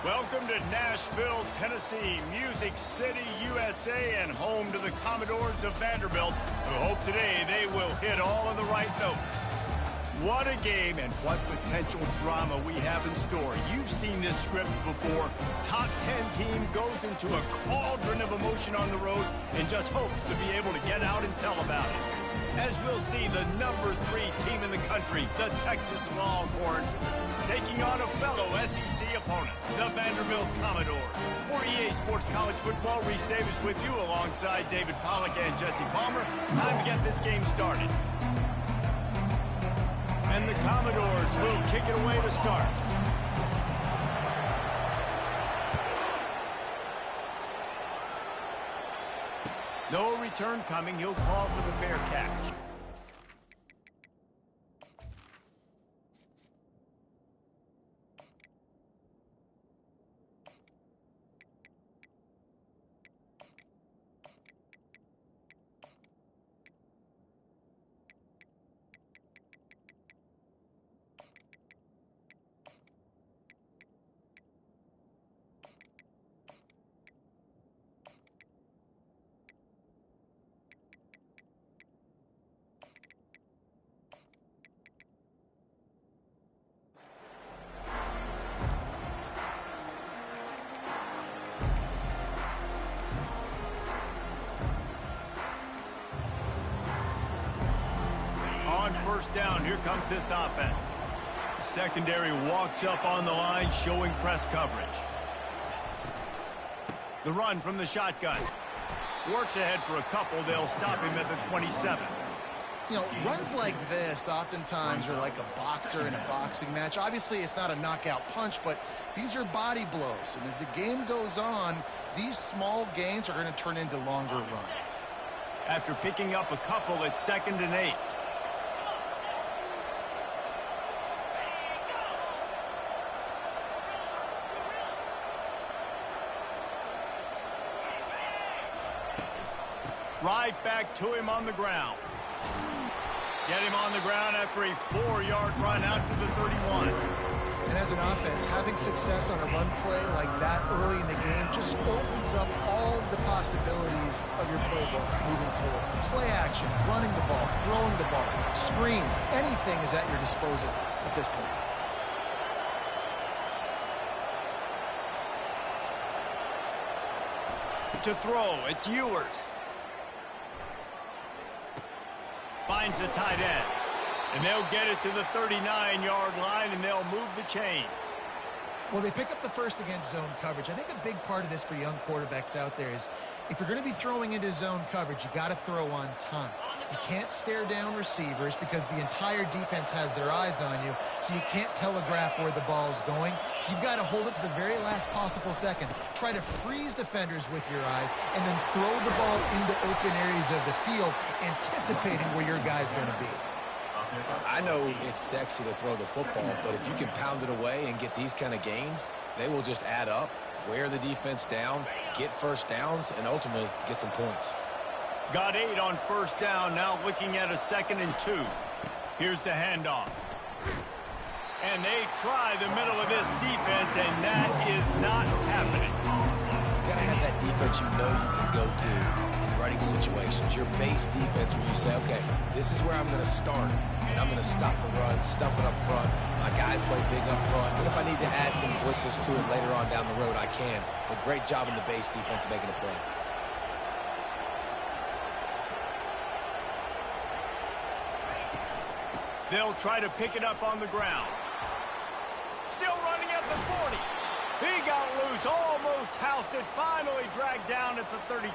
Welcome to Nashville, Tennessee, Music City, USA, and home to the Commodores of Vanderbilt, who hope today they will hit all of the right notes. What a game and what potential drama we have in store. You've seen this script before. Top 10 team goes into a cauldron of emotion on the road and just hopes to be able to get out and tell about it. As we'll see, the number 3 team in the country, the Texas Longhorns, taking on a fellow SEC opponent, the Vanderbilt Commodores. For EA Sports College Football, Reese Davis with you alongside David Pollack and Jesse Palmer. Time to get this game started. And the Commodores will kick it away to start. No return coming. He'll call for the fair catch. First down, here comes this offense. Secondary walks up on the line, showing press coverage. The run from the shotgun. Works ahead for a couple. They'll stop him at the 27. You know, runs like this oftentimes are like a boxer in a boxing match. Obviously, it's not a knockout punch, but these are body blows. And as the game goes on, these small gains are going to turn into longer runs. After picking up a couple, it's 2nd and 8. Right back to him on the ground. Get him on the ground after a 4-yard run out to the 31. And as an offense, having success on a run play like that early in the game just opens up all the possibilities of your playbook moving forward. Play action, running the ball, throwing the ball, screens, anything is at your disposal at this point. To throw, it's Ewers. Finds the tight end. And they'll get it to the 39-yard line, and they'll move the chains. Well, they pick up the first against zone coverage. I think a big part of this for young quarterbacks out there is if you're going to be throwing into zone coverage, you got to throw on time. You can't stare down receivers because the entire defense has their eyes on you, so you can't telegraph where the ball's going. You've got to hold it to the very last possible second. Try to freeze defenders with your eyes and then throw the ball into open areas of the field, anticipating where your guy's going to be. I know it's sexy to throw the football, but if you can pound it away and get these kind of gains, they will just add up, wear the defense down, get first downs, and ultimately get some points. Got 8 on first down, now looking at a 2nd and 2. Here's the handoff. And they try the middle of this defense, and that is not happening. You got to have that defense you know you can go to in running situations. Your base defense where you say, okay, this is where I'm going to start, and I'm going to stop the run, stuff it up front. My guys play big up front. And if I need to add some blitzes to it later on down the road, I can. But great job in the base defense making a play. They'll try to pick it up on the ground. Still running at the 40. He got loose, almost housed it, finally dragged down at the 32.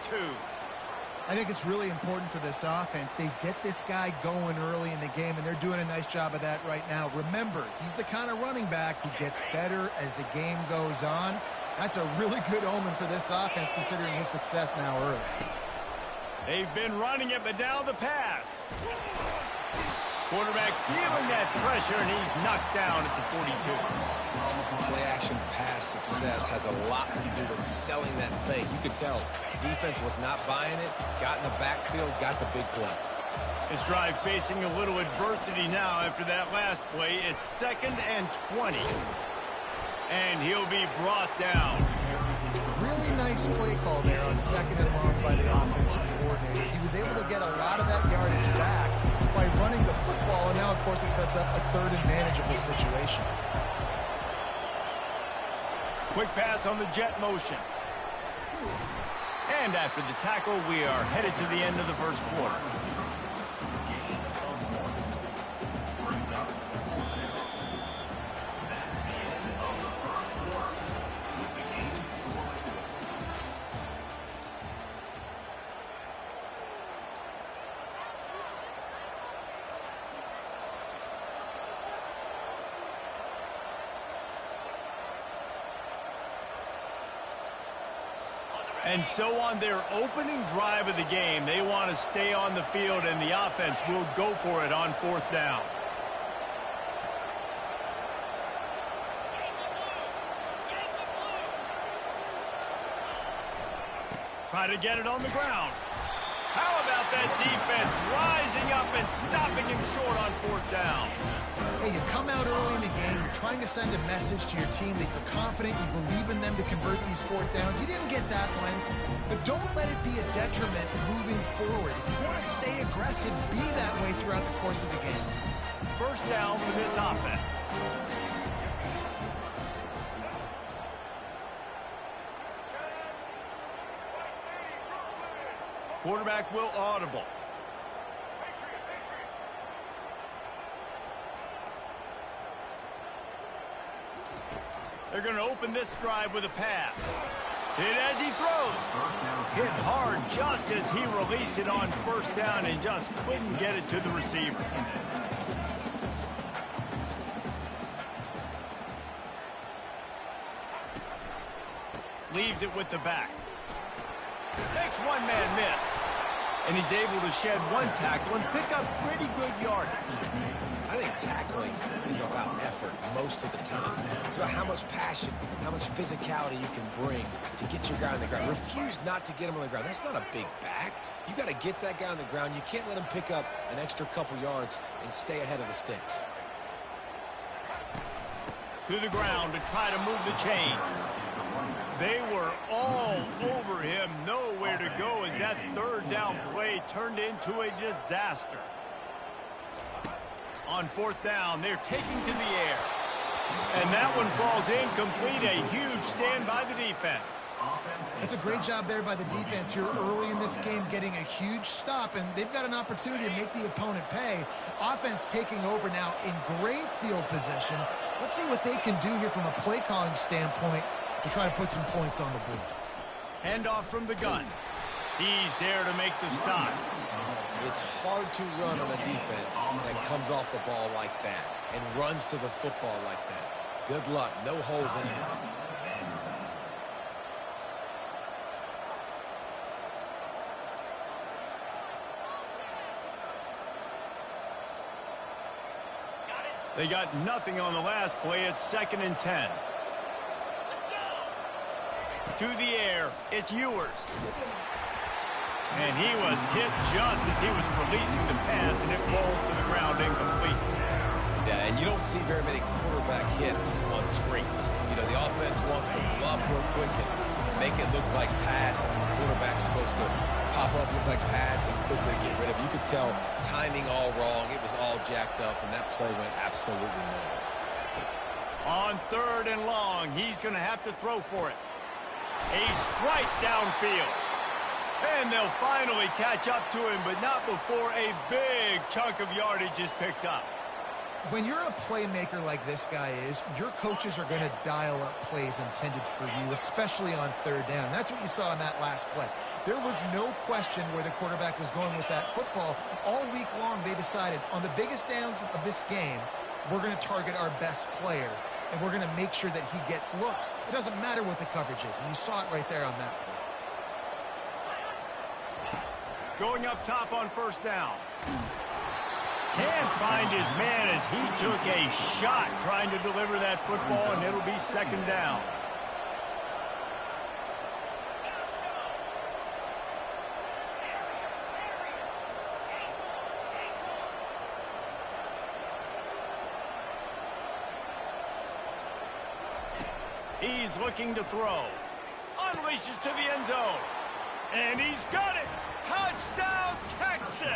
I think it's really important for this offense. They get this guy going early in the game, and they're doing a nice job of that right now. Remember, he's the kind of running back who gets better as the game goes on. That's a really good omen for this offense, considering his success now early. They've been running it, but now the pass. Quarterback feeling that pressure, and he's knocked down at the 42. Play-action pass success has a lot to do with selling that fake. You could tell defense was not buying it, got in the backfield, got the big play. His drive facing a little adversity now after that last play. It's 2nd and 20. And he'll be brought down. Really nice play call there on 2nd and long by the offensive coordinator. He was able to get a lot of that yardage back by running the football, and now, of course, it sets up a 3rd and manageable situation. Quick pass on the jet motion. And after the tackle, we are headed to the end of the first quarter. And so on their opening drive of the game, they want to stay on the field, and the offense will go for it on 4th down. Try to get it on the ground. How about that defense rising up and stopping him short on 4th down? Hey, you come out early in the game, you're trying to send a message to your team that you're confident, you believe in them to convert these 4th downs. You didn't get that one, but don't let it be a detriment moving forward. If you want to stay aggressive, be that way throughout the course of the game. 1st down for this offense. Quarterback will audible. They're going to open this drive with a pass. Hit as he throws. Hit hard just as he released it on 1st down and just couldn't get it to the receiver. Leaves it with the back. Makes one man miss. And he's able to shed one tackle and pick up pretty good yardage. I think tackling is about effort most of the time. It's about how much passion, how much physicality you can bring to get your guy on the ground. Refuse not to get him on the ground. That's not a big back. You got to get that guy on the ground. You can't let him pick up an extra couple yards and stay ahead of the sticks. To the ground to try to move the chains. They were all over him, nowhere to go as that 3rd down play turned into a disaster. On 4th down, they're taking to the air. And that one falls incomplete. A huge stand by the defense. That's a great job there by the defense here early in this game, getting a huge stop, and they've got an opportunity to make the opponent pay. Offense taking over now in great field position. Let's see what they can do here from a play calling standpoint to try to put some points on the board. Handoff from the gun. He's there to make the stop. It's hard to run on a defense that comes off the ball like that and runs to the football like that. Good luck. No holes anywhere. They got nothing on the last play. It's 2nd and 10. To the air, it's Ewers. And he was hit just as he was releasing the pass, and it falls to the ground incomplete. Yeah, and you don't see very many quarterback hits on screens. You know, the offense wants to bluff real quick and make it look like pass, and the quarterback's supposed to pop up, look like pass, and quickly get rid of it. You could tell timing all wrong. It was all jacked up, and that play went absolutely nowhere. On 3rd and long, he's going to have to throw for it. A strike downfield. And they'll finally catch up to him, but not before a big chunk of yardage is picked up. When you're a playmaker like this guy is, your coaches are going to dial up plays intended for you, especially on 3rd down. That's what you saw in that last play. There was no question where the quarterback was going with that football. All week long, they decided on the biggest downs of this game, we're going to target our best player, and we're going to make sure that he gets looks. It doesn't matter what the coverage is, and you saw it right there on that play. Going up top on 1st down. Can't find his man as he took a shot trying to deliver that football, and it'll be 2nd down. He's looking to throw. Unleashes to the end zone. And he's got it. Touchdown, Texas.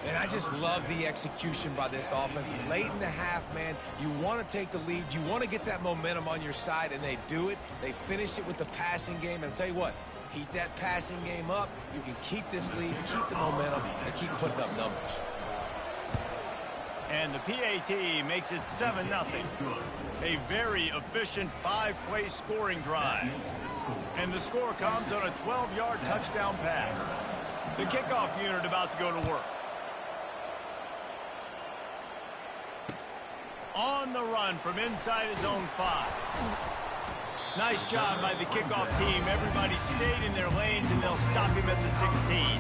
And I just love the execution by this offense. Late in the half, man, you want to take the lead. You want to get that momentum on your side, and they do it. They finish it with the passing game. And I'll tell you what, keep that passing game up. You can keep this lead, keep the momentum, and keep putting up numbers. And the PAT makes it 7-0. A very efficient 5-play scoring drive. And the score comes on a 12-yard touchdown pass. The kickoff unit about to go to work. On the run from inside his own 5. Nice job by the kickoff team. Everybody stayed in their lanes, and they'll stop him at the 16.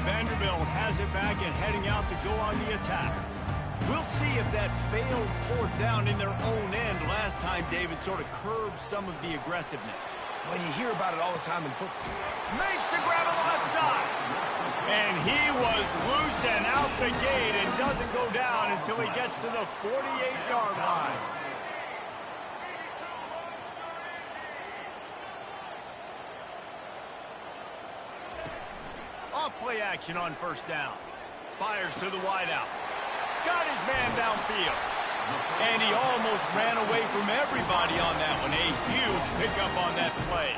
Vanderbilt has it back and heading out to go on the attack. We'll see if that failed 4th down in their own end last time, David, sort of curbed some of the aggressiveness. Well, you hear about it all the time in football. Makes the grab on the left side. And he was loose and out the gate and doesn't go down until he gets to the 48-yard line. Off-play action on 1st down. Fires to the wideout. Got his man downfield. And he almost ran away from everybody on that one. A huge pickup on that play.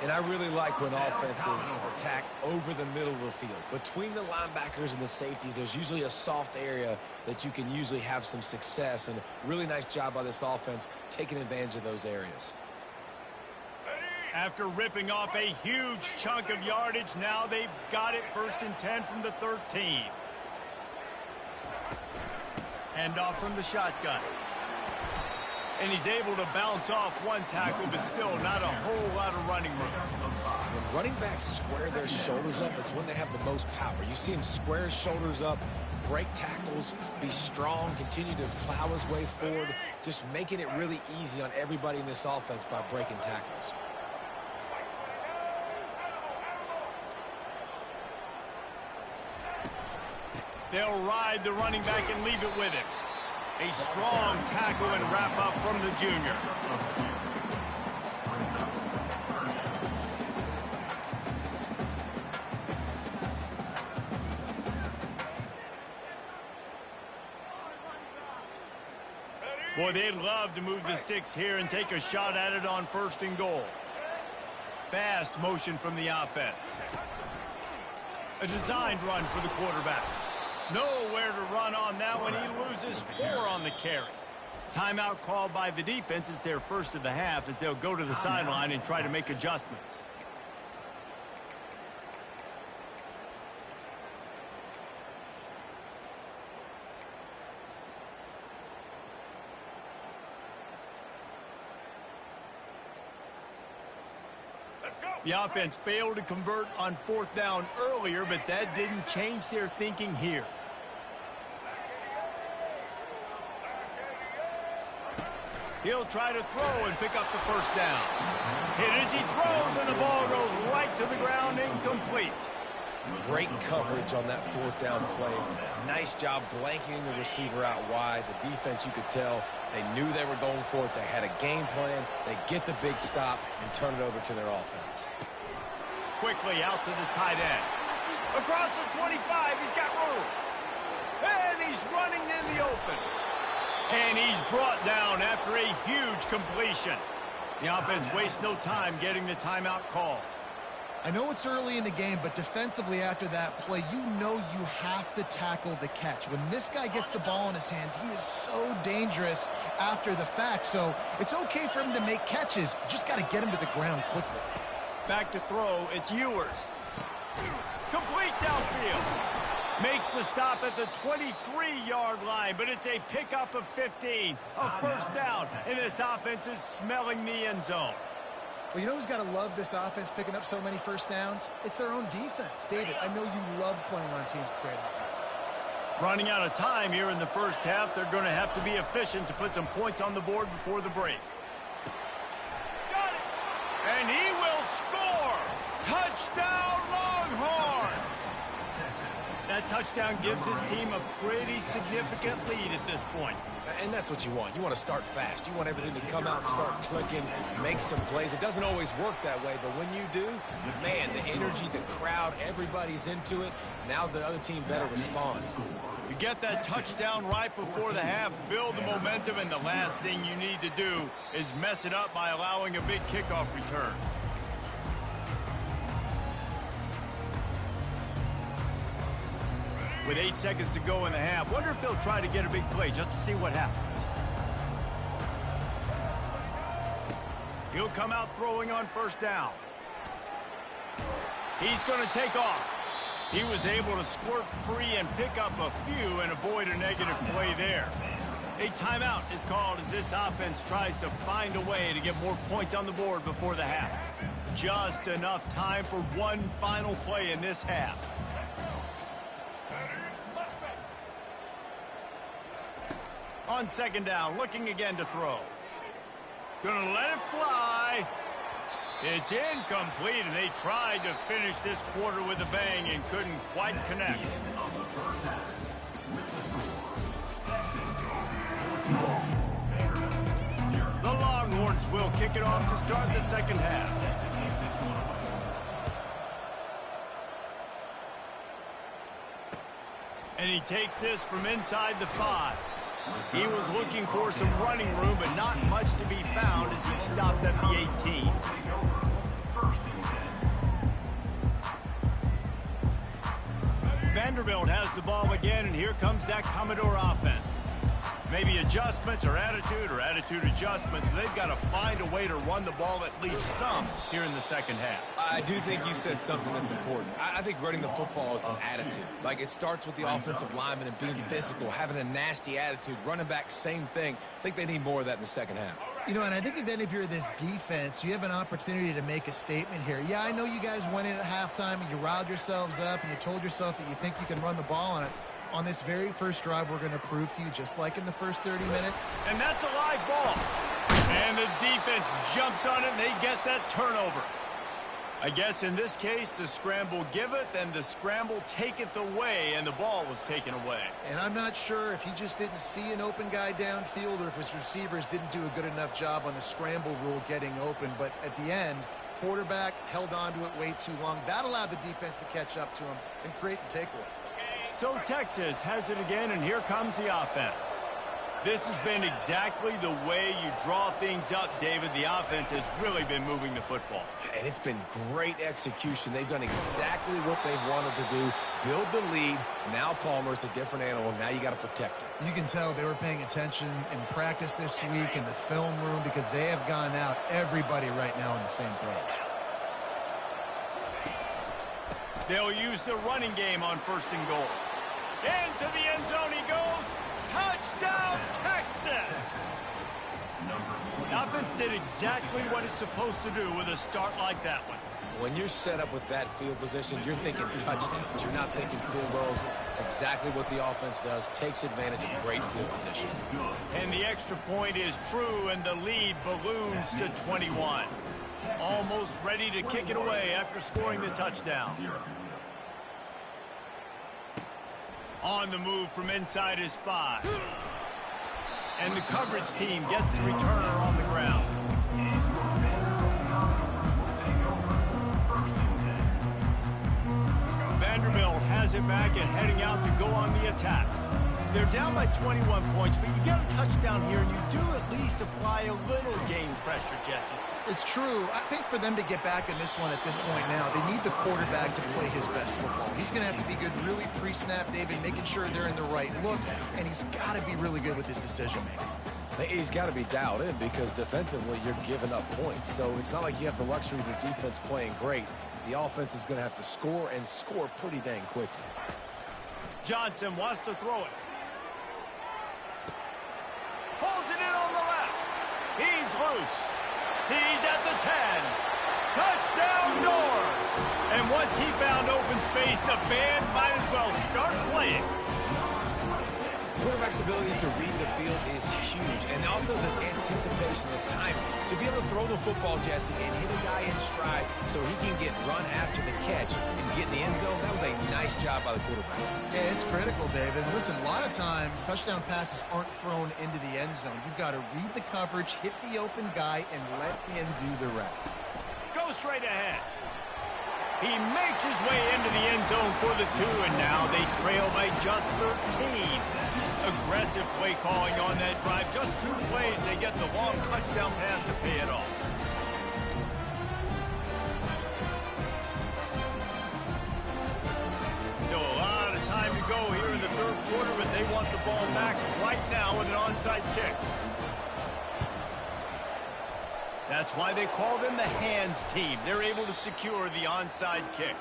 And I really like when offenses attack over the middle of the field. Between the linebackers and the safeties, there's usually a soft area that you can usually have some success. And really nice job by this offense taking advantage of those areas. After ripping off a huge chunk of yardage, now they've got it 1st and 10 from the 13. Hand off from the shotgun. And he's able to bounce off one tackle, but still not a whole lot of running room. When running backs square their shoulders up, it's when they have the most power. You see him square his shoulders up, break tackles, be strong, continue to plow his way forward, just making it really easy on everybody in this offense by breaking tackles. They'll ride the running back and leave it with him. A strong tackle and wrap up from the junior. Boy, they'd love to move the sticks here and take a shot at it on 1st and goal. Fast motion from the offense. A designed run for the quarterback. Nowhere to run on that one. He loses 4 on the carry. Timeout called by the defense. It's their 1st of the half as they'll go to the sideline and try to make adjustments. The offense failed to convert on 4th down earlier, but that didn't change their thinking here. He'll try to throw and pick up the 1st down. Hit as he throws, and the ball goes right to the ground, incomplete. Great coverage on that 4th down play. Nice job blanketing the receiver out wide. The defense, you could tell, they knew they were going for it. They had a game plan. They get the big stop and turn it over to their offense. Quickly out to the tight end. Across the 25, he's got room. And he's running in the open. And he's brought down after a huge completion. The offense wastes no time getting the timeout call. I know it's early in the game, but defensively after that play, you know you have to tackle the catch. When this guy gets the ball in his hands, he is so dangerous after the fact. So it's okay for him to make catches. You just got to get him to the ground quickly. Back to throw, it's Ewers. Complete downfield. Makes the stop at the 23-yard line, but it's a pickup of 15. A 1st down, and this offense is smelling the end zone. Well, you know who's got to love this offense picking up so many 1st downs? It's their own defense. David, I know you love playing on teams with great offenses. Running out of time here in the 1st half, they're going to have to be efficient to put some points on the board before the break. Got it! And he will score! Touchdown, Longhorns! That touchdown gives his team a pretty significant lead at this point. And that's what you want. You want to start fast. You want everything to come out and start clicking, make some plays. It doesn't always work that way, but when you do, man, the energy, the crowd, everybody's into it. Now the other team better respond. You get that touchdown right before the half, build the momentum, and the last thing you need to do is mess it up by allowing a big kickoff return. With 8 seconds to go in the half, wonder if they'll try to get a big play just to see what happens. He'll come out throwing on first down. He's going to take off. He was able to squirt free and pick up a few and avoid a negative play there. A timeout is called as this offense tries to find a way to get more points on the board before the half. Just enough time for one final play in this half. On second down, looking again to throw. Gonna let it fly. It's incomplete, and they tried to finish this quarter with a bang and couldn't quite connect. The Longhorns will kick it off to start the second half. And he takes this from inside the 5. He was looking for some running room, but not much to be found as he stopped at the 18. Vanderbilt has the ball again, and here comes that Commodore offense. Maybe adjustments or attitude adjustments. They've got to find a way to run the ball at least some here in the second half. I do think you said something that's important. I think running the football is an attitude. Like, it starts with the offensive lineman and being physical, having a nasty attitude. Running back, same thing. I think they need more of that in the second half. You know, and I think even if you're this defense, you have an opportunity to make a statement here. Yeah, I know you guys went in at halftime and you riled yourselves up and you told yourself that you think you can run the ball on us. On this very first drive, we're going to prove to you, just like in the first 30 minutes. And that's a live ball. And the defense jumps on it, and they get that turnover. I guess in this case, the scramble giveth and the scramble taketh away, and the ball was taken away. And I'm not sure if he just didn't see an open guy downfield or if his receivers didn't do a good enough job on the scramble rule getting open. But at the end, quarterback held on to it way too long. That allowed the defense to catch up to him and create the takeaway. So Texas has it again, and here comes the offense. This has been exactly the way you draw things up, David. The offense has really been moving the football. And it's been great execution. They've done exactly what they've wanted to do. Build the lead. Now Palmer's a different animal. Now you got to protect it. You can tell they were paying attention in practice this week in the film room because they have gone out, everybody right now on the same page. They'll use the running game on first and goal. Into the end zone he goes. Touchdown, Texas! The offense did exactly what it's supposed to do with a start like that one. When you're set up with that field position, you're thinking touchdowns. You're not thinking field goals. It's exactly what the offense does. Takes advantage of great field position. And the extra point is true, and the lead balloons to 21. Almost ready to kick it away after scoring the touchdown. On the move from inside his 5. And the coverage team gets the returner on the ground. Vanderbilt has it back and heading out to go on the attack. They're down by 21 points, but you get a touchdown here, and you do at least apply a little game pressure, Jesse. It's true. I think for them to get back in this one at this point now, they need the quarterback to play his best football. He's going to have to be good really pre-snap, David, making sure they're in the right looks, and he's got to be really good with his decision-making. He's got to be dialed in because defensively you're giving up points. So it's not like you have the luxury of your defense playing great. The offense is going to have to score and score pretty dang quickly. Johnson wants to throw it. Pulls it in on the left. He's loose. He's at the 10. Touchdown doors. And once he found open space, the band might as well start playing. quarterback's abilities to read the field is huge, and also the anticipation, the timing. To be able to throw the football, Jesse, and hit a guy in stride so he can get run after the catch and get in the end zone, that was a nice job by the quarterback. Yeah, it's critical, David. Listen, a lot of times, touchdown passes aren't thrown into the end zone. You've got to read the coverage, hit the open guy, and let him do the rest. Go straight ahead. He makes his way into the end zone for the 2, and now they trail by just 13. Aggressive play calling on that drive. Just 2 plays, they get the long touchdown pass to pay it off. Still a lot of time to go here in the 3rd quarter, but they want the ball back right now with an onside kick. That's why they call them the hands team. They're able to secure the onside kick.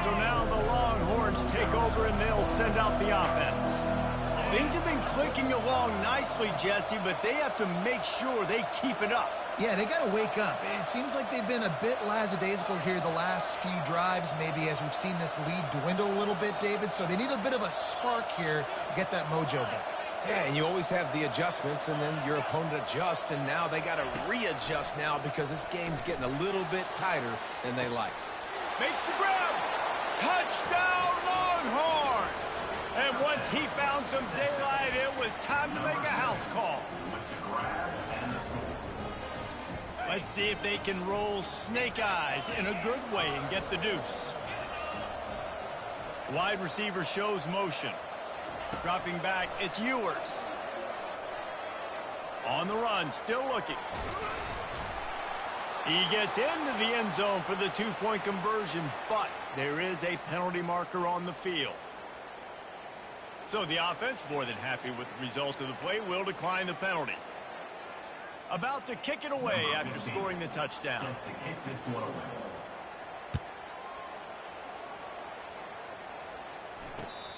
So now the Longhorns take over and they'll send out the offense. Things have been clicking along nicely, Jesse, but they have to make sure they keep it up. Yeah, they got to wake up. It seems like they've been a bit lackadaisical here the last few drives, maybe as we've seen this lead dwindle a little bit, David. So they need a bit of a spark here to get that mojo back. Yeah, and you always have the adjustments, and then your opponent adjusts, and now they got to readjust now because this game's getting a little bit tighter than they liked. Makes the grab. Touchdown, Longhorns! And once he found some daylight, it was time to make a house call. Let's see if they can roll snake eyes in a good way and get the deuce. Wide receiver shows motion. Dropping back, it's Ewers. On the run, still looking. He gets into the end zone for the 2-point conversion, but there is a penalty marker on the field. So the offense, more than happy with the result of the play, will decline the penalty. About to kick it away after scoring the touchdown.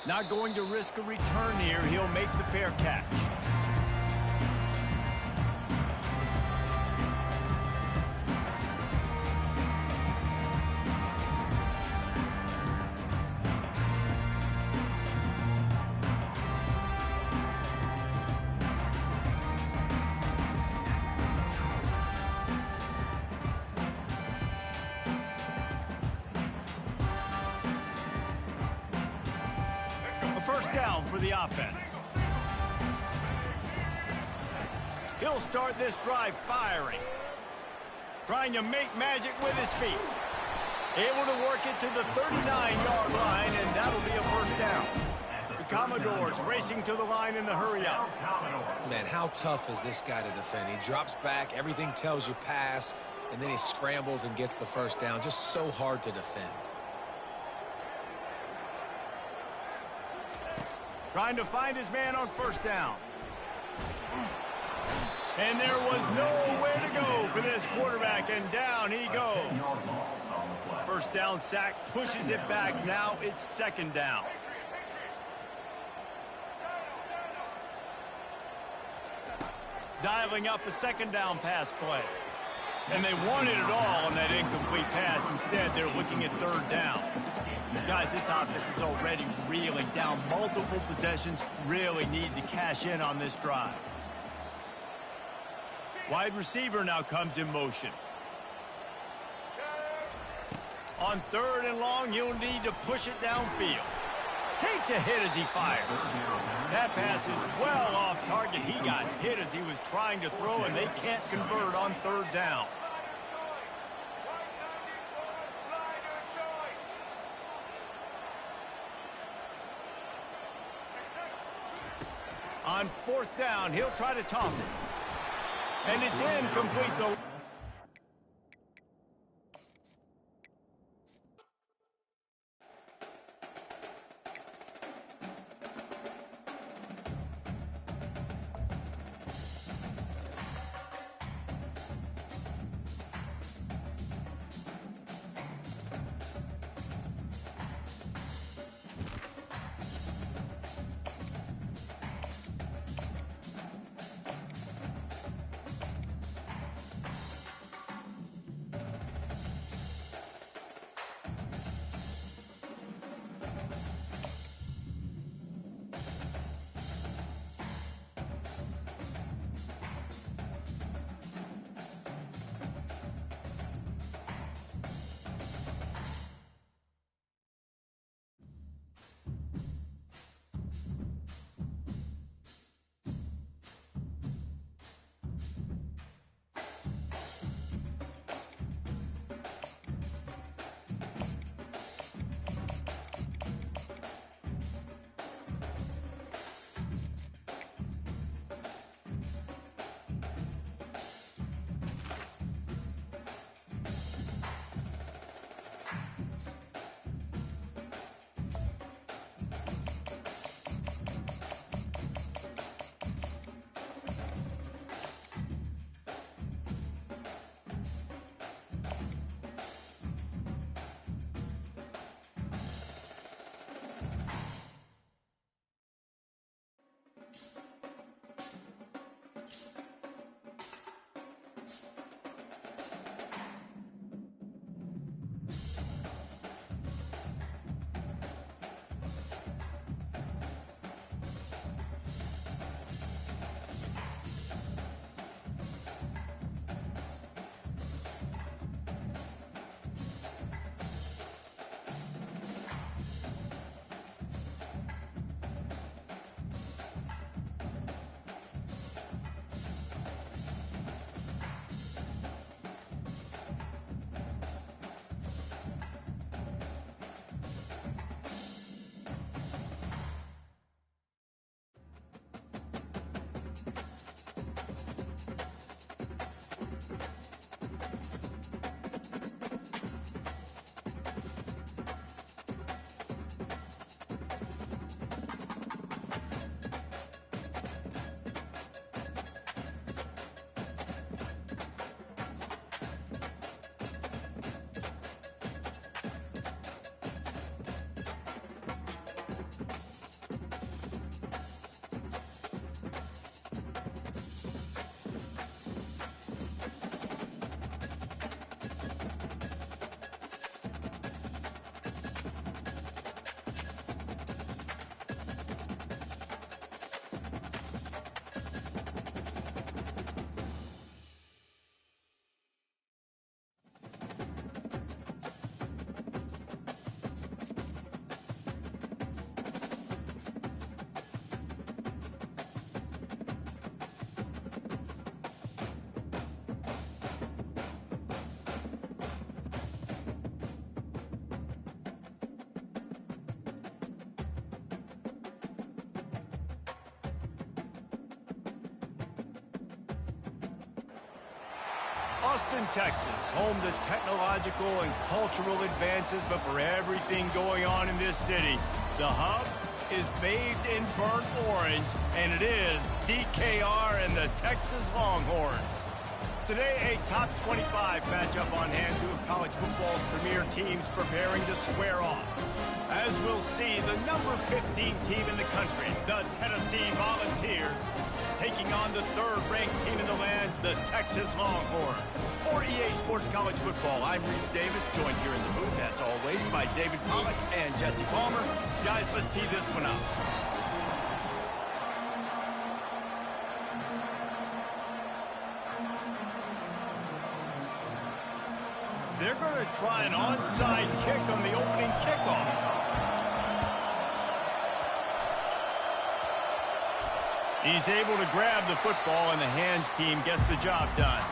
Not going to risk a return here. He'll make the fair catch. First down for the offense. He'll start this drive firing. Trying to make magic with his feet. Able to work it to the 39-yard line, and that'll be a first down. The Commodores racing to the line in the hurry-up. Man, how tough is this guy to defend? He drops back, everything tells you pass, and then he scrambles and gets the first down. Just so hard to defend. Trying to find his man on first down. And there was nowhere to go for this quarterback, and down he goes. First down sack, pushes it back. Now it's second down. Dialing up a second down pass play. And they wanted it all on that incomplete pass. Instead, they're looking at third down. Guys, this offense is already reeling down multiple possessions. Really need to cash in on this drive. Wide receiver now comes in motion. On third and long, he'll need to push it downfield. Takes a hit as he fires. That pass is well off target. He got hit as he was trying to throw, and they can't convert on third down. On fourth down, he'll try to toss it. And it's incomplete, though. Austin, Texas, home to technological and cultural advances, but for everything going on in this city, the hub is bathed in burnt orange, and it is DKR and the Texas Longhorns. Today, a top 25 matchup on hand, two of college football's premier teams preparing to square off. As we'll see, the number 15 team in the country, the Tennessee Volunteers, taking on the third-ranked team in the land, the Texas Longhorns. For EA Sports College Football, I'm Reese Davis, joined here in the booth, as always, by David Pollack and Jesse Palmer. Guys, let's tee this one up. They're going to try an onside kick on the opening kickoff. He's able to grab the football, and the hands team gets the job done.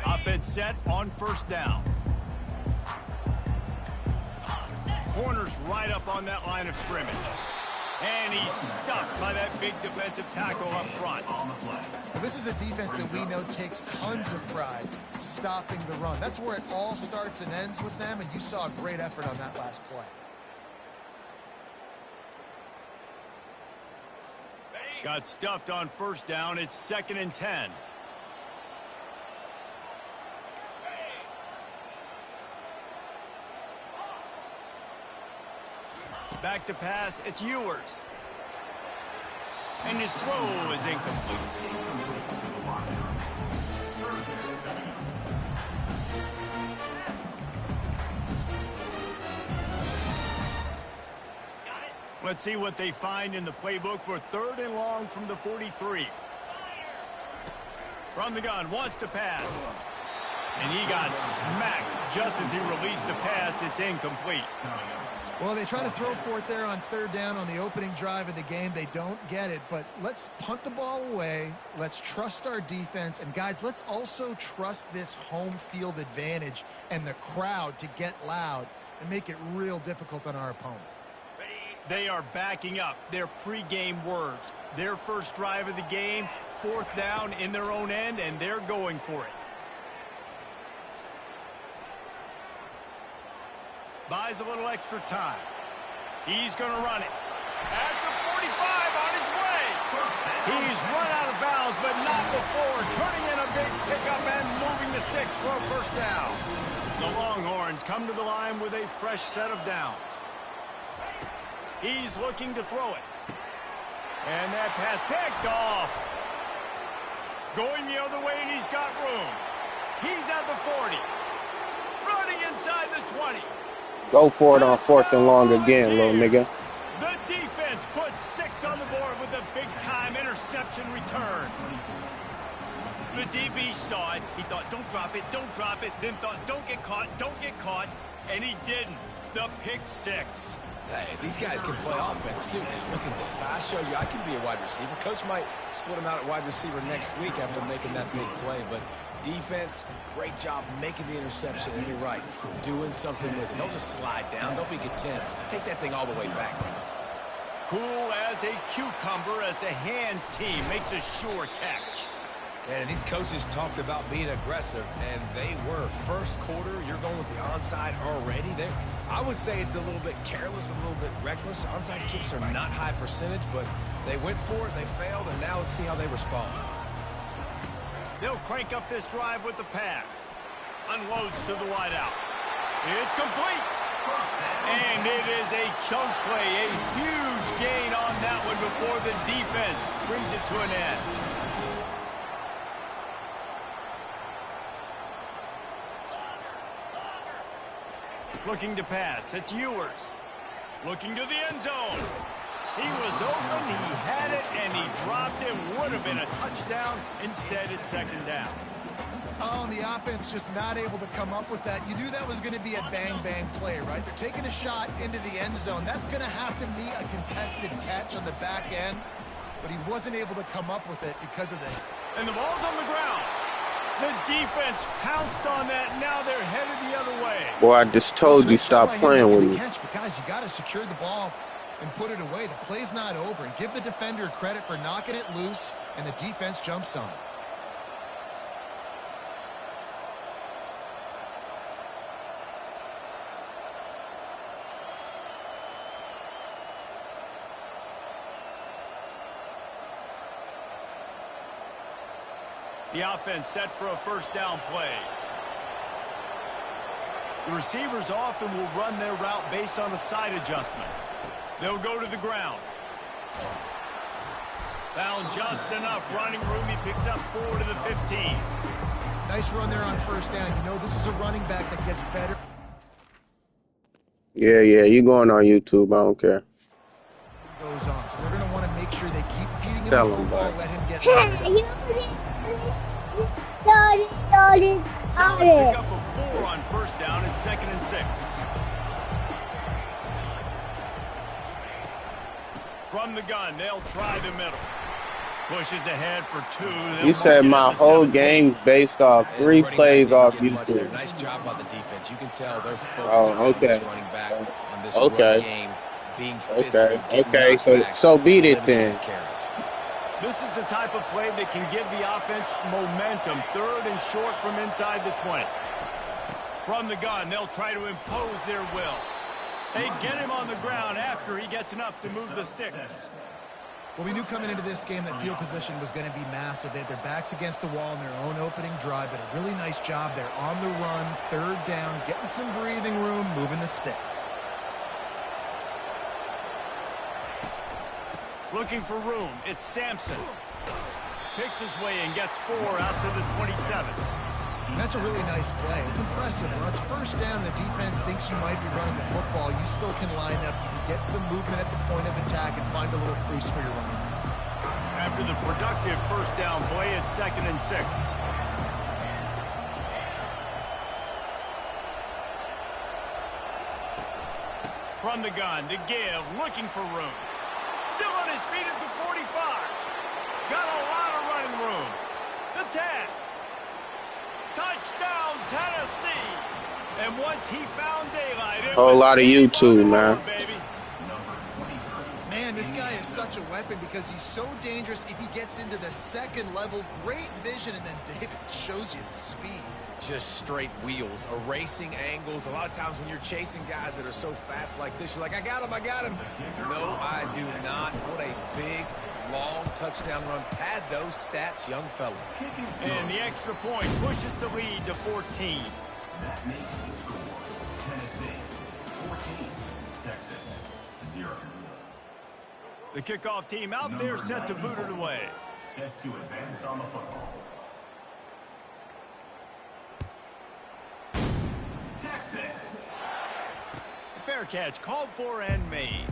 Offense set on first down. Corner's right up on that line of scrimmage. And he's stuffed by that big defensive tackle up front. Well, this is a defense that we know takes tons of pride stopping the run. That's where it all starts and ends with them, and you saw a great effort on that last play. Got stuffed on first down. It's 2nd and 10. Back to pass, it's Ewers. And his throw is incomplete. Let's see what they find in the playbook for 3rd and long from the 43. From the gun, wants to pass. And he got smacked just as he released the pass. It's incomplete. Well, they try to throw for it there on 3rd down on the opening drive of the game. They don't get it, but let's punt the ball away. Let's trust our defense. And, guys, let's also trust this home field advantage and the crowd to get loud and make it real difficult on our opponent. They are backing up their pregame words. Their first drive of the game, 4th down in their own end, and they're going for it. Buys a little extra time. He's going to run it. At the 45 on his way. He's run out of bounds, but not before. Turning in a big pickup and moving the sticks for a first down. The Longhorns come to the line with a fresh set of downs. He's looking to throw it. And that pass picked off. Going the other way, and he's got room. He's at the 40. Running inside the 20. Go for it on 4th and long again, little nigga. The defense puts 6 on the board with a big-time interception return. The DB saw it. He thought, don't drop it, don't drop it. Then thought, don't get caught, and he didn't. The pick 6. Hey, these guys can play offense, too. Look at this. I showed you I can be a wide receiver. Coach might split him out at wide receiver next week after making that big play. But defense, great job making the interception. And you're right, doing something with it. Don't just slide down. Don't be content. Take that thing all the way back. Cool as a cucumber as the hands team makes a sure catch. And these coaches talked about being aggressive, and they were. First quarter, you're going with the onside already. I would say it's a little bit careless, a little bit reckless. Onside kicks are not high percentage, but they went for it, they failed, and now let's see how they respond. They'll crank up this drive with the pass. Unloads to the wideout. It's complete. And it is a chunk play, a huge gain on that one before the defense brings it to an end. Looking to pass. It's Ewers. Looking to the end zone. He was open, he had it, and he dropped it. Would have been a touchdown. Instead, it's 2nd down. Oh, and the offense just not able to come up with that. You knew that was going to be a bang-bang play, right? They're taking a shot into the end zone. That's going to have to be a contested catch on the back end, but he wasn't able to come up with it because of that. And the ball's on the ground. The defense pounced on that. Now they're headed the other way. Boy, I just told you stop playing with me. But guys, you got to secure the ball and put it away. The play's not over. And give the defender credit for knocking it loose, and the defense jumps on it. The offense set for a 1st down play. The receivers often will run their route based on a side adjustment. They'll go to the ground. Found just enough running room. He picks up 4 to the 15. Nice run there on 1st down. You know this is a running back that gets better. Yeah, you going on YouTube. I don't care. Goes on. So they're going to want to make sure they keep feeding him the football, let him get Solid pick up a 4 on 1st down and 2nd and 6. From the gun, they'll try the middle. Pushes ahead for 2. You said my whole game based off 3 plays off YouTube. Nice job by the defense. You can tell they're focused on this running back on this run game, being physical. Okay, so beat it then. This is the type of play that can give the offense momentum. 3rd and short from inside the 20. From the gun, they'll try to impose their will. They get him on the ground after he gets enough to move the sticks. Well, we knew coming into this game that field position was going to be massive. They had their backs against the wall in their own opening drive, but a really nice job there on the run, 3rd down, getting some breathing room, moving the sticks. Looking for room, it's Sampson. Picks his way and gets 4 out to the 27. And that's a really nice play. It's impressive. When it's 1st down, the defense thinks you might be running the football. You still can line up. You can get some movement at the point of attack and find a little crease for your running back. After the productive 1st down play, it's 2nd and 6. From the gun to give, looking for room. Still on his feet at the 45. Got a lot of running room. The 10. Touchdown, Tennessee. And once he found daylight, it whole lot of YouTube, man. Man, this guy is such a weapon because he's so dangerous if he gets into the 2nd level. Great vision, and then David shows you the speed. Just straight wheels, erasing angles. A lot of times when you're chasing guys that are so fast like this, you're like, I got him. No, I do not. What a big, long touchdown run. Pad those stats, young fella. And the extra point pushes the lead to 14. That makes the score Tennessee 14, Texas 0. The kickoff team out there set to boot it away. set to advance on the football. Texas. Fair catch called for and made.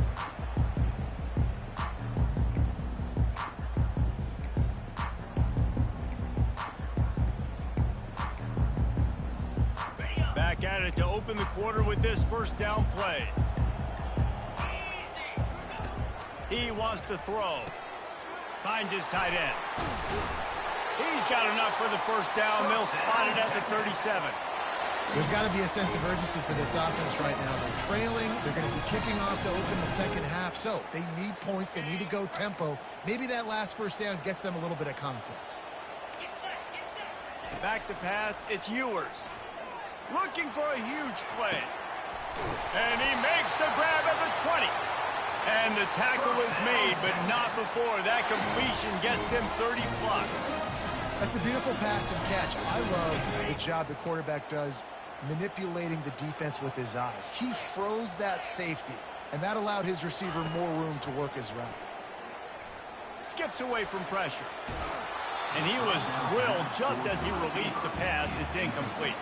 Back at it to open the quarter with this first down play. He wants to throw. Finds his tight end. He's got enough for the first down. They'll spot it at the 37. There's got to be a sense of urgency for this offense right now. They're trailing. They're going to be kicking off to open the second half. So they need points. They need to go tempo. Maybe that last first down gets them a little bit of confidence. Back to pass. It's Ewers. Looking for a huge play. And he makes the grab at the 20. And the tackle is made, but not before that completion gets him 30-plus. That's a beautiful pass and catch. I love the job the quarterback does manipulating the defense with his eyes. He froze that safety, and that allowed his receiver more room to work his route. Skips away from pressure. And he was drilled just as he released the pass. It's incomplete.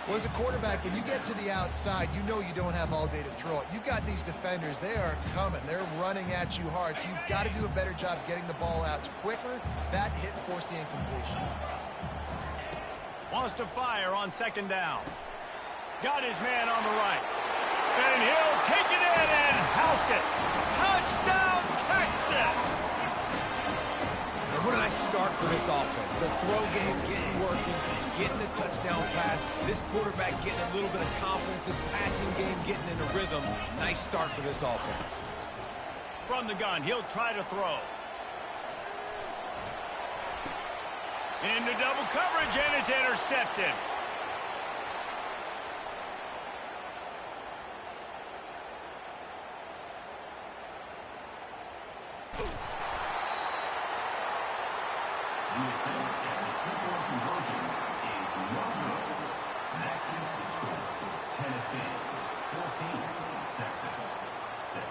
Well, as a quarterback, when you get to the outside, you know you don't have all day to throw it. You've got these defenders. They are coming. They're running at you hard. So you've got to do a better job getting the ball out quicker. That hit forced the incompletion. Wants to fire on second down. Got his man on the right. And he'll take it in and house it. Touchdown, Texas! And what did I start for this offense? The throw game getting working, getting the touchdown pass. This quarterback getting a little bit of confidence. This passing game getting in a rhythm. Nice start for this offense. From the gun, he'll try to throw. Into double coverage, and it's intercepted. The attempt at the two-point conversion is no good. That keeps the score. Tennessee 14, Texas 6.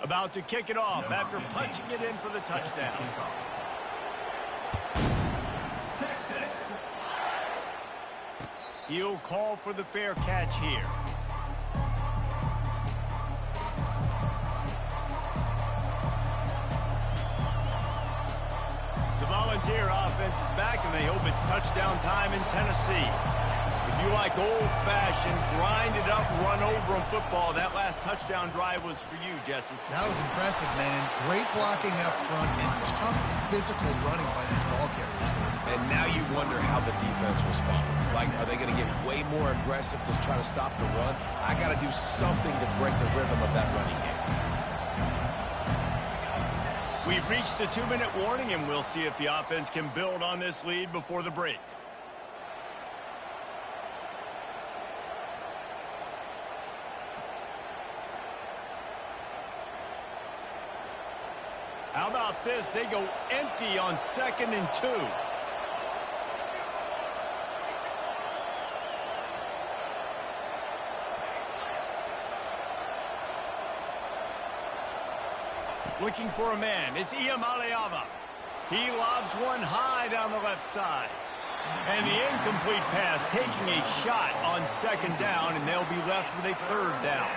About to kick it off after punching it in for the touchdown. Texas. He'll call for the fair catch here. The Volunteer offense is back, and they hope it's touchdown time in Tennessee. If you like old-fashioned, grind-it-up, run-over-'em football, that last touchdown drive was for you, Jesse. That was impressive, man. Great blocking up front and tough physical running by these ball carriers. And now you wonder how the defense responds. Like, are they going to get way more aggressive to try to stop the run? I got to do something to break the rhythm of that running game. We've reached the 2-minute warning, and we'll see if the offense can build on this lead before the break. How about this? They go empty on 2nd and 2. Looking for a man. It's Iamaleava. He lobs one high down the left side. And the incomplete pass taking a shot on 2nd down, and they'll be left with a 3rd down.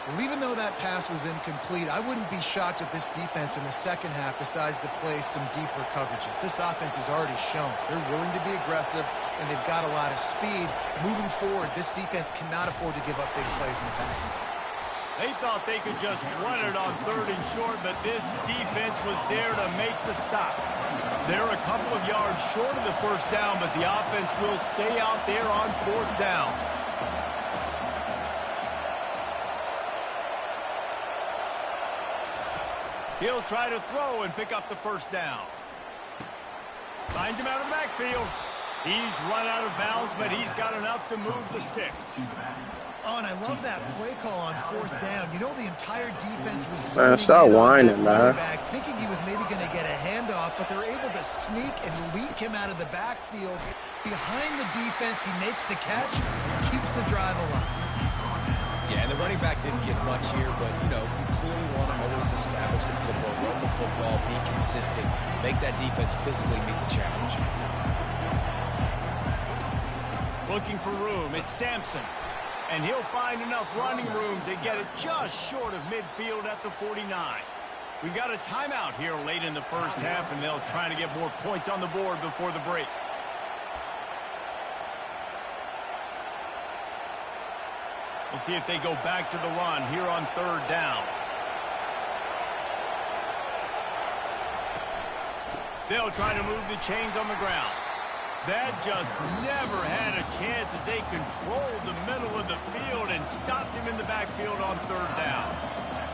Well, even though that pass was incomplete, I wouldn't be shocked if this defense in the second half decides to play some deeper coverages. This offense has already shown they're willing to be aggressive, and they've got a lot of speed. Moving forward, this defense cannot afford to give up big plays in the passing game. They thought they could just run it on 3rd and short, but this defense was there to make the stop. They're a couple of yards short of the 1st down, but the offense will stay out there on 4th down. He'll try to throw and pick up the 1st down. Finds him out of the backfield. He's run out of bounds, but he's got enough to move the sticks. Oh, and I love that play call on 4th down. You know, the entire defense was Man, stop whining, man. Back, thinking he was maybe going to get a handoff, but they're able to sneak and leak him out of the backfield. Behind the defense, he makes the catch, keeps the drive alive. Yeah, and the running back didn't get much here, but, you know, you clearly want to always establish the tempo, run the football, be consistent, make that defense physically meet the challenge. Looking for room, it's Sampson. And he'll find enough running room to get it just short of midfield at the 49. We got a timeout here late in the first half, and they'll try to get more points on the board before the break. We'll see if they go back to the run here on 3rd down. They'll try to move the chains on the ground. That just never had a chance as they controlled the middle of the field and stopped him in the backfield on 3rd down.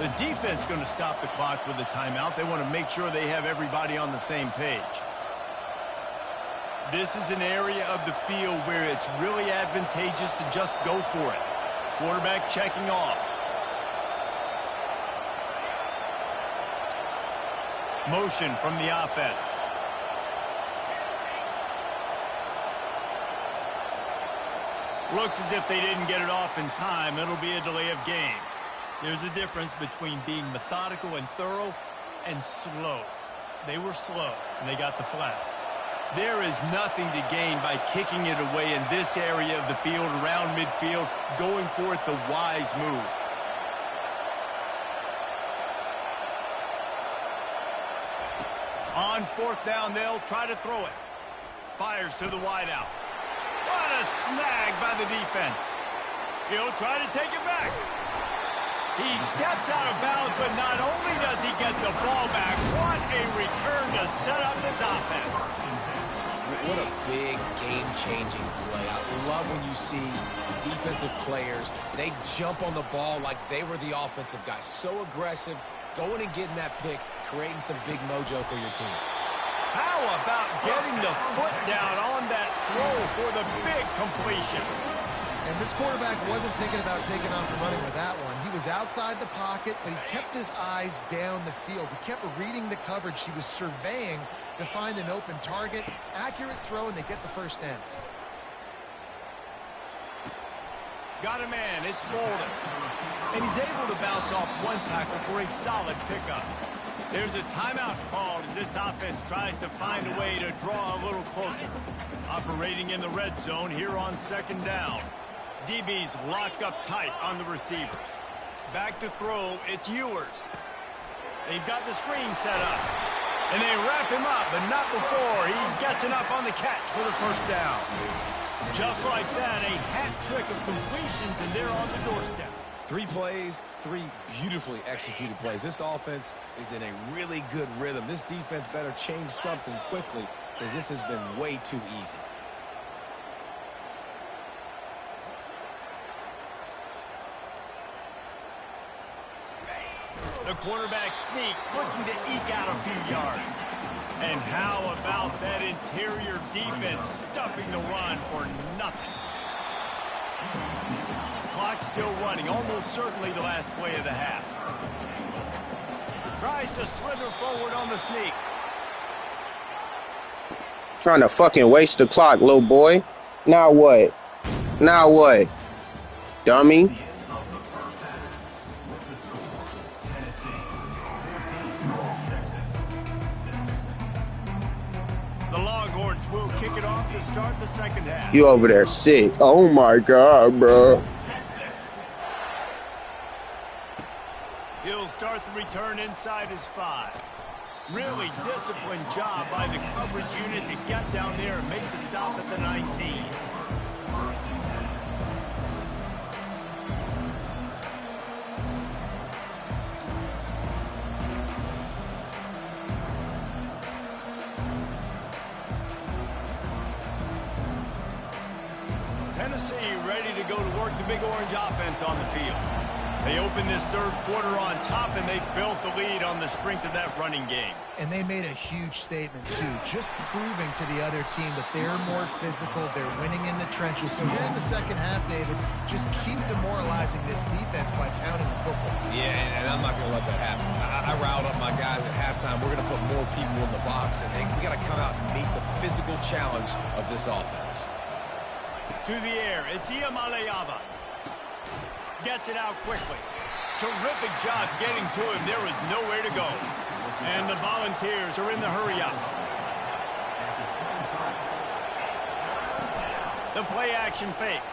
The defense going to stop the clock with a timeout. They want to make sure they have everybody on the same page. This is an area of the field where it's really advantageous to just go for it. Quarterback checking off. Motion from the offense. Looks as if they didn't get it off in time. It'll be a delay of game. There's a difference between being methodical and thorough and slow. They were slow, and they got the flag. There is nothing to gain by kicking it away in this area of the field, around midfield, going for it the wise move. On 4th down, they'll try to throw it. Fires to the wideout. What a snag by the defense. He'll try to take it back. He steps out of bounds, but not only does he get the ball back, what a return to set up his offense. What a big game-changing play. I love when you see defensive players, they jump on the ball like they were the offensive guys. So aggressive, going and getting that pick, creating some big mojo for your team. How about getting the foot down on that throw for the big completion? And this quarterback wasn't thinking about taking off and running with that one. He was outside the pocket, but he kept his eyes down the field. He kept reading the coverage. He was surveying to find an open target. Accurate throw, and they get the 1st down. Got a man, it's Bolden. And he's able to bounce off one tackle for a solid pickup. There's a timeout called as this offense tries to find a way to draw a little closer. Operating in the red zone here on 2nd down. DB's locked up tight on the receivers. Back to throw, it's Ewers. They've got the screen set up. And they wrap him up, but not before he gets enough on the catch for the 1st down. Just like that, a hat trick of completions, and they're on the doorstep. 3 plays, 3 beautifully executed plays. This offense is in a really good rhythm. This defense better change something quickly because this has been way too easy. The quarterback sneak, looking to eke out a few yards. And how about that interior defense stuffing the run for nothing? Clock still running, almost certainly the last play of the half. Tries to slither forward on the sneak. Trying to fucking waste the clock, little boy. Now what? Now what? Dummy. The Longhorns will kick it off to start the 2nd half. You over there sick. Oh my God, bro. He'll start the return inside his 5. Really disciplined job by the coverage unit to get down there and make the stop at the 19. Tennessee ready to go to work the Big Orange offense on the field. They opened this third quarter on top, and they built the lead on the strength of that running game. And they made a huge statement, too, just proving to the other team that they're more physical, they're winning in the trenches. So here in the second half, David, just keep demoralizing this defense by pounding the football. Yeah, and I'm not going to let that happen. I riled up my guys at halftime. We're going to put more people in the box, and we got to come out and meet the physical challenge of this offense. To the air, it's Iamaleava. Gets it out quickly. Terrific job getting to him. There was nowhere to go. And the Volunteers are in the hurry-up. The play-action fake.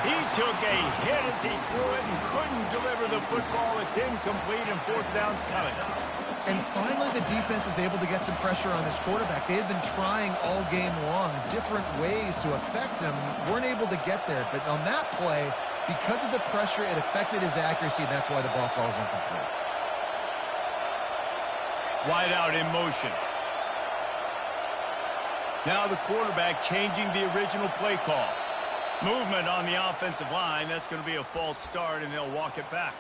He took a hit as he threw it and couldn't deliver the football. It's incomplete, and fourth down's coming. And finally, the defense is able to get some pressure on this quarterback. They had been trying all game long different ways to affect him. Weren't able to get there. But on that play, because of the pressure, it affected his accuracy, and that's why the ball falls incomplete. Wide out in motion. Now the quarterback changing the original play call. Movement on the offensive line. That's going to be a false start, and they'll walk it back.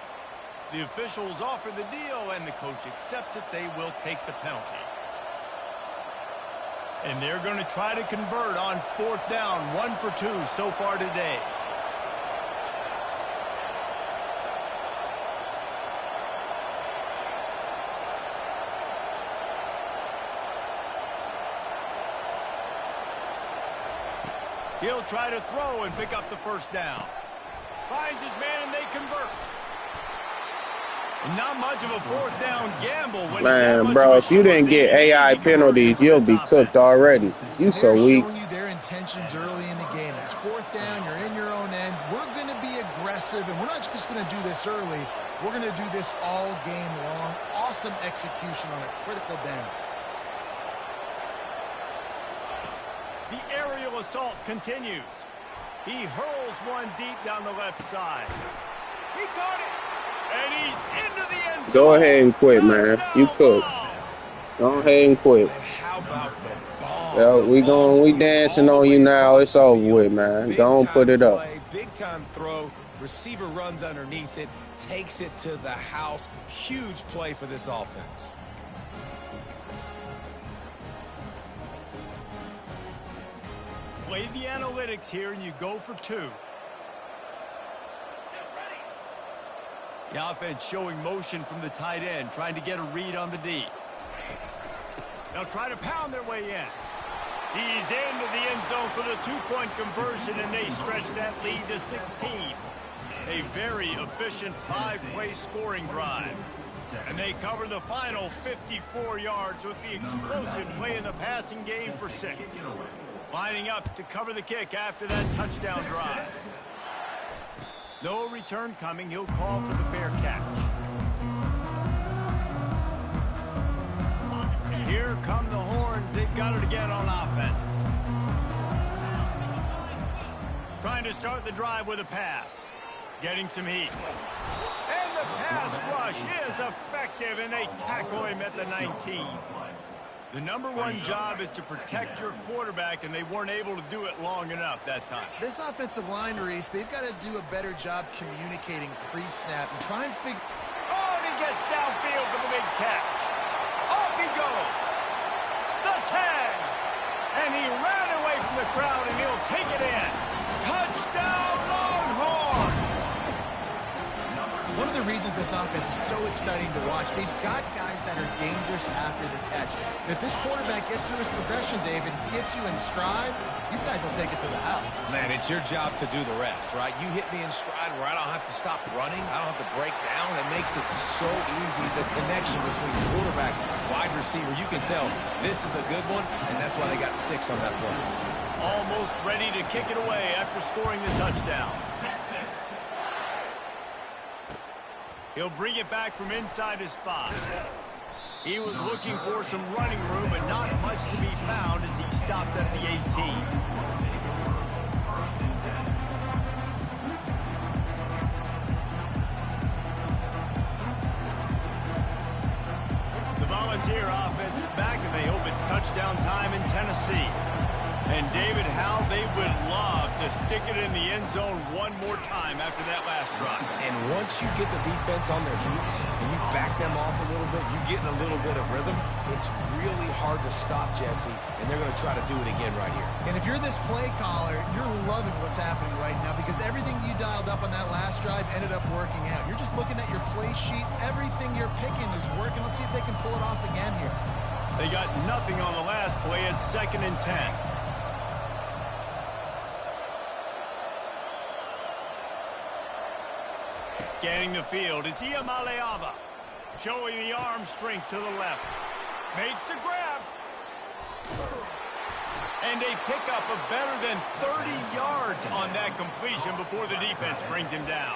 The officials offer the deal, and the coach accepts it. They will take the penalty. And they're going to try to convert on fourth down. 1 for 2 so far today. He'll try to throw and pick up the first down. Finds his man, and they convert. Not much of a fourth down gamble. When Man, bro, if you didn't get AI penalties, you'll be cooked already. You so weak. They're showing you their intentions early in the game. It's fourth down. You're in your own end. We're going to be aggressive, and we're not just going to do this early. We're going to do this all game long. Awesome execution on a critical down. The aerial assault continues. He hurls one deep down the left side. He caught it. And he's into the end zone. Go ahead and quit, man. You cooked. Go ahead and quit. How about the ball? Yeah, we dancing on you now. It's over with, man. Don't put it up. Big time throw. Receiver runs underneath it, takes it to the house. Huge play for this offense. Play the analytics here, and you go for 2. The offense showing motion from the tight end, trying to get a read on the D. They'll try to pound their way in. He's into the end zone for the 2-point conversion, and they stretch that lead to 16. A very efficient 5-play scoring drive. And they cover the final 54 yards with the explosive play in the passing game for 6. Lining up to cover the kick after that touchdown drive. No return coming. He'll call for the fair catch. And here come the horns. They've got it again on offense. Trying to start the drive with a pass. Getting some heat. And the pass rush is effective, and they tackle him at the 19. The number one job is to protect your quarterback, and they weren't able to do it long enough that time. This offensive line, Reese, they've got to do a better job communicating pre-snap and try and figure... Oh, and he gets downfield for the big catch. Off he goes. The tag. And he ran away from the crowd, and he'll take it in. Touchdown, Longhorn! One of the reasons this offense is so exciting to watch, they've got guys that are dangerous after the catch. And if this quarterback gets through his progression, David, gets you in stride, these guys will take it to the house. Man, it's your job to do the rest, right? You hit me in stride where I don't have to stop running. I don't have to break down. It makes it so easy. The connection between quarterback, wide receiver, you can tell this is a good one, and that's why they got 6 on that play. Almost ready to kick it away after scoring the touchdown. He'll bring it back from inside his 5. He was looking for some running room, but not much to be found as he stopped at the 18. The Volunteer offense is back, and they hope it's touchdown time in Tennessee. And David, how they would love to stick it in the end zone one more time after that last drive. And once you get the defense on their heels and you back them off a little bit, you get in a little bit of rhythm, it's really hard to stop, Jesse, and they're going to try to do it again right here. And if you're this play caller, you're loving what's happening right now because everything you dialed up on that last drive ended up working out. You're just looking at your play sheet. Everything you're picking is working. Let's see if they can pull it off again here. They got nothing on the last play. It's 2nd and 10. Scanning the field, it's Iamaleava. Showing the arm strength to the left. Makes the grab. And a pickup of better than 30 yards on that completion before the defense brings him down.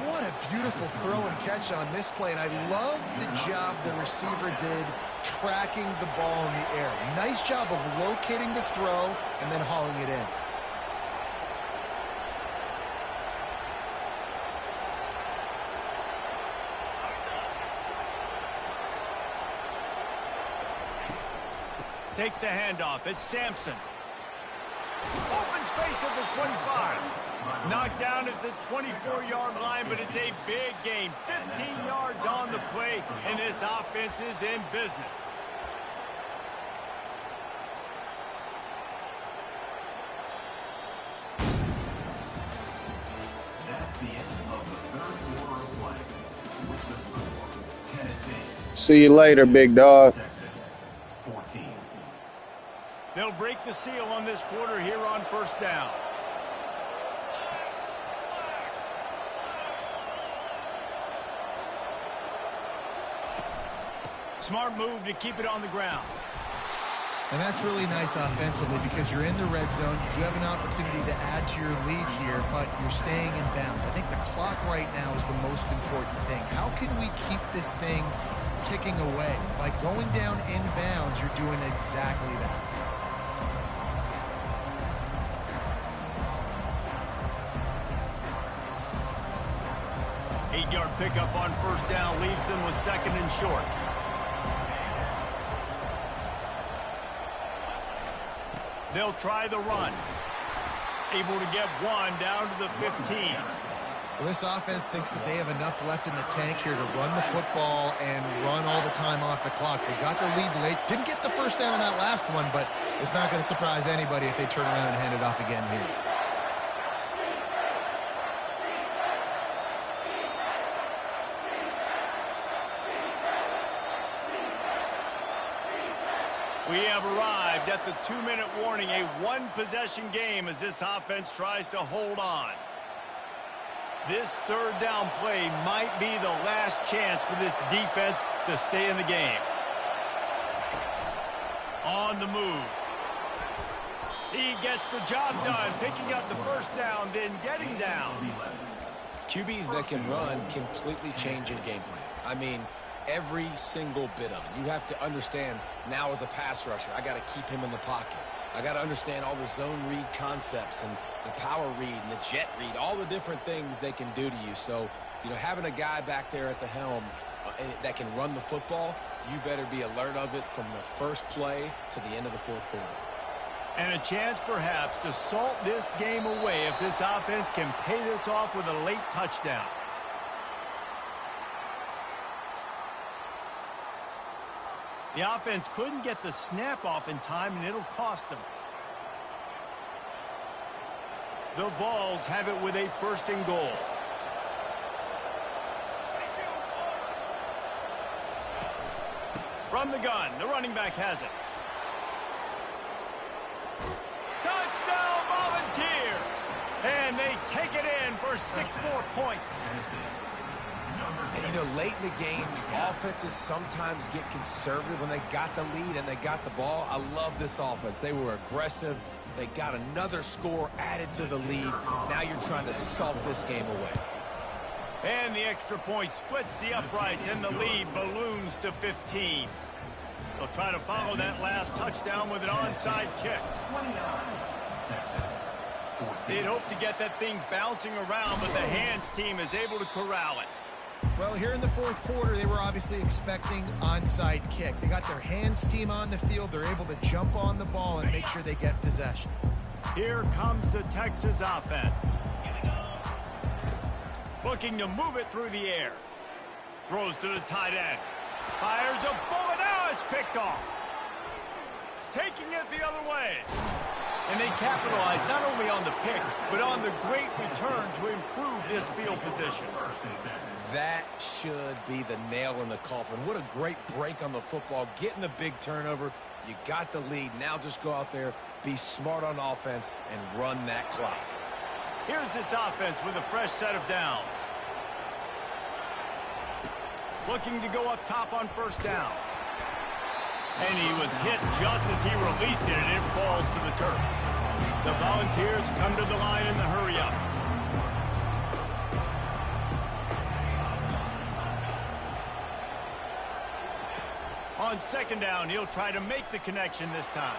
What a beautiful throw and catch on this play, and I love the job the receiver did tracking the ball in the air. Nice job of locating the throw and then hauling it in. Takes the handoff. It's Sampson. Open space at the 25. Knocked down at the 24-yard line, but it's a big gain. 15 yards on the play, and this offense is in business. That's the end of the third quarter of play. With the score, Tennessee. See you later, big dog. Texas, 14. They'll break the seal on this quarter here on 1st down. Smart move to keep it on the ground. And that's really nice offensively because you're in the red zone. You do have an opportunity to add to your lead here, but you're staying in bounds. I think the clock right now is the most important thing. How can we keep this thing ticking away? By going down in bounds, you're doing exactly that. Eight-yard pickup on 1st down leaves them with 2nd and short. They'll try the run. Able to get one down to the 15. Well, this offense thinks that they have enough left in the tank here to run the football and run all the time off the clock. They got the lead late. Didn't get the 1st down on that last one, but it's not going to surprise anybody if they turn around and hand it off again here. We have arrived at the 2-minute warning, a one-possession game as this offense tries to hold on. This 3rd down play might be the last chance for this defense to stay in the game. On the move. He gets the job done, picking up the 1st down, then getting down. QBs that can run completely change your game plan. I mean, every single bit of it. You have to understand now as a pass rusher, I got to keep him in the pocket. I got to understand all the zone read concepts and the power read and the jet read, all the different things they can do to you. So, having a guy back there at the helm that can run the football, you better be alert of it from the first play to the end of the 4th quarter. And a chance perhaps to salt this game away if this offense can pay this off with a late touchdown. The offense couldn't get the snap off in time, and it'll cost them. The Vols have it with a 1st and goal. From the gun, the running back has it. Touchdown, Volunteers! And they take it in for 6 more points. And, late in the games, offenses sometimes get conservative when they got the lead and they got the ball. I love this offense. They were aggressive. They got another score added to the lead. Now you're trying to salt this game away. And the extra point splits the uprights, and the lead balloons to 15. They'll try to follow that last touchdown with an onside kick. 29, Texas, 14. They'd hope to get that thing bouncing around, but the hands team is able to corral it. Well, here in the fourth quarter, they were obviously expecting onside kick. They got their hands team on the field. They're able to jump on the ball and make sure they get possession. Here comes the Texas offense. Looking to move it through the air. Throws to the tight end. Fires a bullet. Now it's picked off. Taking it the other way. And they capitalized not only on the pick, but on the great return to improve this field position. That should be the nail in the coffin. What a great break on the football. Getting the big turnover. You got the lead. Now just go out there, be smart on offense, and run that clock. Here's this offense with a fresh set of downs. Looking to go up top on first down. And he was hit just as he released it, and it falls to the turf. The Volunteers come to the line in the hurry-up. On second down, he'll try to make the connection this time.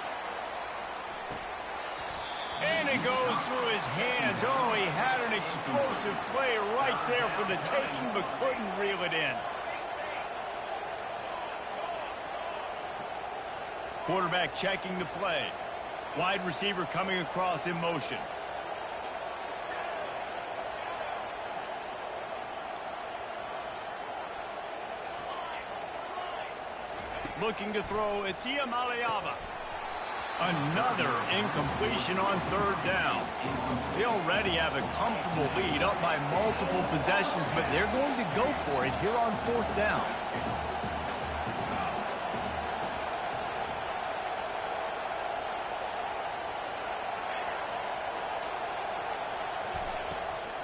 And it goes through his hands. Oh, he had an explosive play right there for the taking, but couldn't reel it in. Quarterback checking the play. Wide receiver coming across in motion. Looking to throw, it's Iamaleava. Another incompletion on third down. They already have a comfortable lead up by multiple possessions, but they're going to go for it here on fourth down.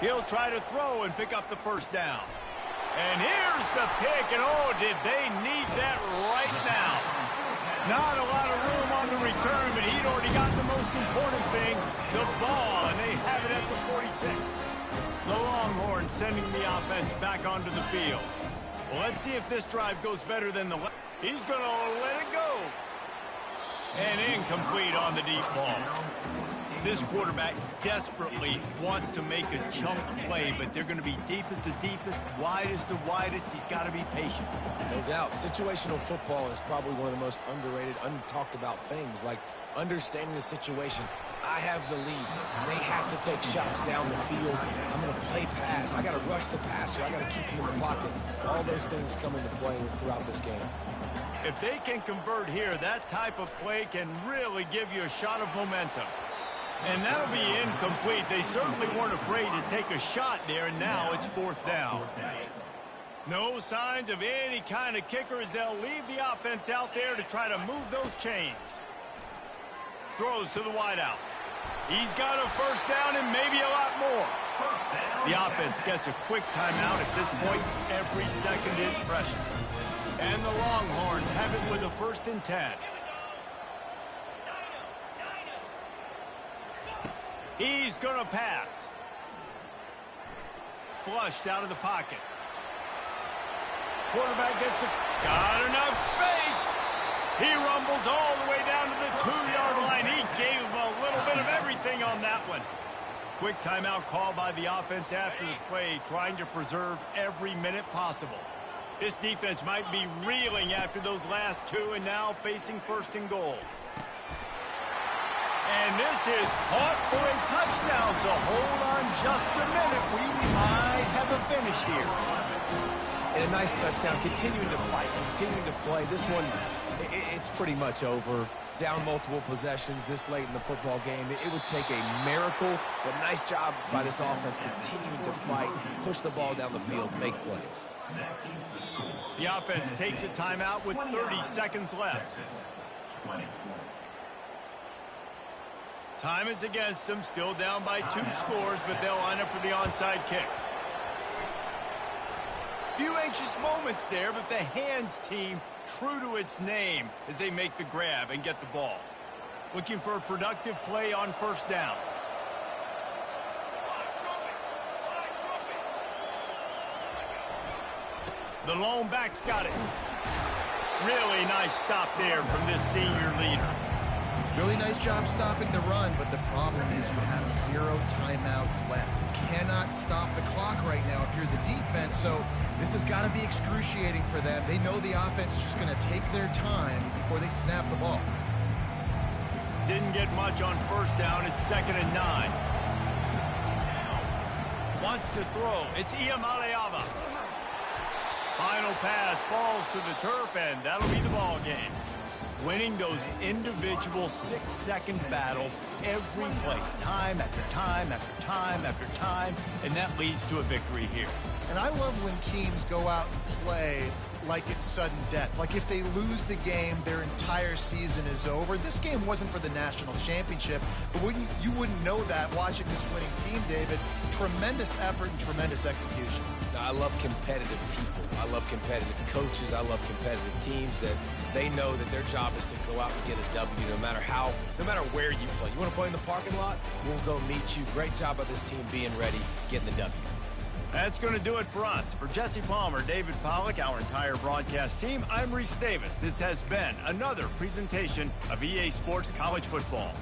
He'll try to throw and pick up the first down. And here's the pick, and oh, did they need that right now. Not a lot of room on the return, but he'd already got the most important thing, the ball, and they have it at the 46. The Longhorns sending the offense back onto the field. Well, let's see if this drive goes better than the... He's going to let it go. And incomplete on the deep ball. This quarterback desperately wants to make a chunk play, but they're going to be deep as the deepest, wide as the widest. He's got to be patient. No doubt. Situational football is probably one of the most underrated, untalked about things, like understanding the situation. I have the lead. They have to take shots down the field. I'm going to play pass. I got to rush the passer. I got to keep him in the pocket. All those things come into play throughout this game. If they can convert here, that type of play can really give you a shot of momentum. And that'll be incomplete. They certainly weren't afraid to take a shot there, and now it's fourth down. No signs of any kind of kicker as they'll leave the offense out there to try to move those chains. Throws to the wideout. He's got a first down and maybe a lot more. The offense gets a quick timeout at this point. Every second is precious. And the Longhorns have it with a 1st and 10. He's going to pass. Flushed out of the pocket. Quarterback gets it. Got enough space. He rumbles all the way down to the 2-yard line. He gave a little bit of everything on that one. Quick timeout call by the offense after the play, trying to preserve every minute possible. This defense might be reeling after those last two and now facing 1st and goal. And this is caught for a touchdown, so hold on just a minute. We might have a finish here. And a nice touchdown, continuing to fight, continuing to play. This one, it's pretty much over. Down multiple possessions this late in the football game. It would take a miracle, but nice job by this offense continuing to fight, push the ball down the field, make plays. The offense takes a timeout with 30 seconds left. Time is against them, still down by 2 scores, but they'll line up for the onside kick. Few anxious moments there, but the hands team true to its name as they make the grab and get the ball. Looking for a productive play on 1st down. The lone back's got it. Really nice stop there from this senior leader. Really nice job stopping the run, but the problem is you have 0 timeouts left. You cannot stop the clock right now if you're the defense, so this has got to be excruciating for them. They know the offense is just going to take their time before they snap the ball. Didn't get much on first down. It's 2nd and 9. Wants to throw. It's Iamaleava. Final pass falls to the turf, and that'll be the ball game. Winning those individual 6-second battles every play, time after time after time after time, and that leads to a victory here. And I love when teams go out and play like it's sudden death. Like if they lose the game, their entire season is over. This game wasn't for the national championship, but you wouldn't know that watching this winning team, David. Tremendous effort and tremendous execution. I love competitive people. I love competitive coaches. I love competitive teams that they know that their job is to go out and get a W no matter where you play. You want to play in the parking lot? We'll go meet you. Great job by this team being ready, getting the W. That's going to do it for us. For Jesse Palmer, David Pollack, our entire broadcast team, I'm Reese Davis. This has been another presentation of EA Sports College Football.